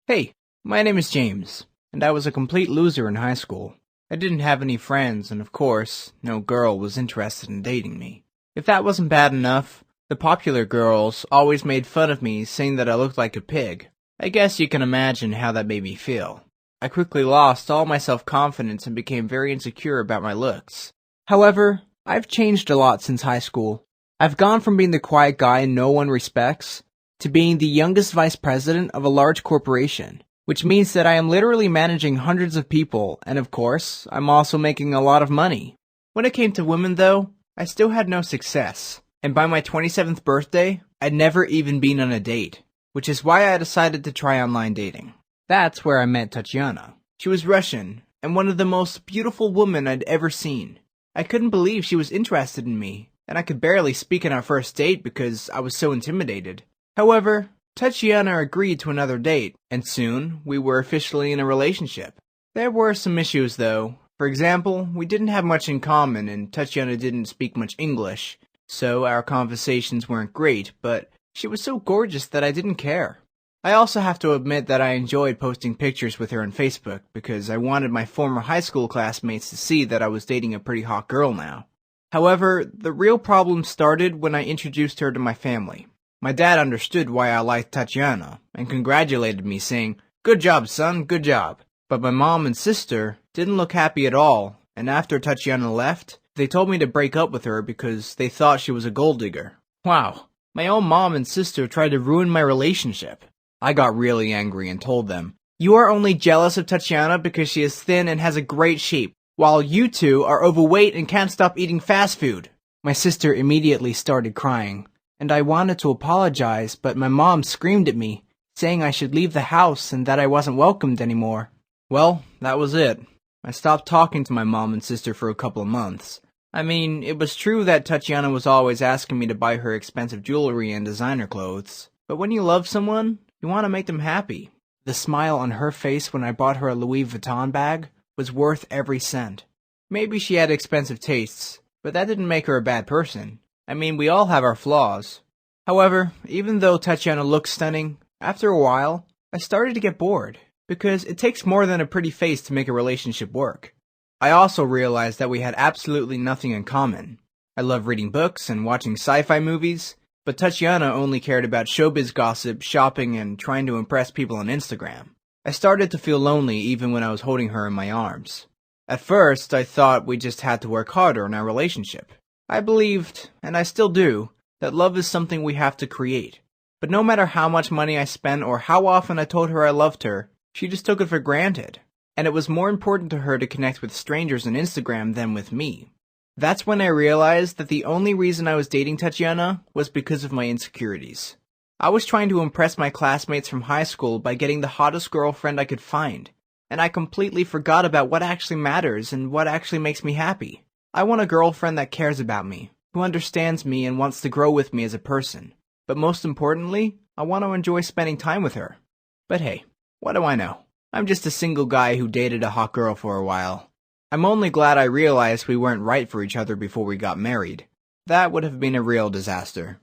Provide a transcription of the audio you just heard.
Hey, my name is James, and I was a complete loser in high school. I didn't have any friends, and of course, no girl was interested in dating me. If that wasn't bad enough, the popular girls always made fun of me, saying that I looked like a pig. I guess you can imagine how that made me feel. I quickly lost all my self-confidence and became very insecure about my looks. However, I've changed a lot since high school. I've gone from being the quiet guy no one respects to being the youngest vice president of a large corporation, which means that I am literally managing hundreds of people, and of course, I'm also making a lot of money. When it came to women though, I still had no success, and by my 27th birthday, I'd never even been on a date, which is why I decided to try online dating. That's where I met Tatiana. She was Russian, and one of the most beautiful women I'd ever seen. I couldn't believe she was interested in me, and I could barely speak on our first date because I was so intimidated. However, Tatiana agreed to another date, and soon we were officially in a relationship. There were some issues though. For example, we didn't have much in common and Tatiana didn't speak much English, so our conversations weren't great, but she was so gorgeous that I didn't care. I also have to admit that I enjoyed posting pictures with her on Facebook because I wanted my former high school classmates to see that I was dating a pretty hot girl now. However, the real problem started when I introduced her to my family. My dad understood why I liked Tatiana and congratulated me, saying, "Good job, son, good job." But my mom and sister didn't look happy at all, and after Tatiana left, they told me to break up with her because they thought she was a gold digger. Wow, my own mom and sister tried to ruin my relationship. I got really angry and told them, "You are only jealous of Tatiana because she is thin and has a great shape, while you two are overweight and can't stop eating fast food." My sister immediately started crying, and I wanted to apologize, but my mom screamed at me, saying I should leave the house and that I wasn't welcomed anymore. Well, that was it. I stopped talking to my mom and sister for a couple of months. I mean, it was true that Tatiana was always asking me to buy her expensive jewelry and designer clothes, but when you love someone, you want to make them happy. The smile on her face when I bought her a Louis Vuitton bag was worth every cent. Maybe she had expensive tastes, but that didn't make her a bad person. I mean, we all have our flaws. However, even though Tatiana looked stunning, after a while, I started to get bored, because it takes more than a pretty face to make a relationship work. I also realized that we had absolutely nothing in common. I love reading books and watching sci-fi movies, but Tatiana only cared about showbiz gossip, shopping, and trying to impress people on Instagram. I started to feel lonely even when I was holding her in my arms. At first, I thought we just had to work harder on our relationship. I believed, and I still do, that love is something we have to create. But no matter how much money I spent or how often I told her I loved her, she just took it for granted. And it was more important to her to connect with strangers on Instagram than with me. That's when I realized that the only reason I was dating Tatiana was because of my insecurities. I was trying to impress my classmates from high school by getting the hottest girlfriend I could find, and I completely forgot about what actually matters and what actually makes me happy. I want a girlfriend that cares about me, who understands me and wants to grow with me as a person. But most importantly, I want to enjoy spending time with her. But hey, what do I know? I'm just a single guy who dated a hot girl for a while. I'm only glad I realized we weren't right for each other before we got married. That would have been a real disaster.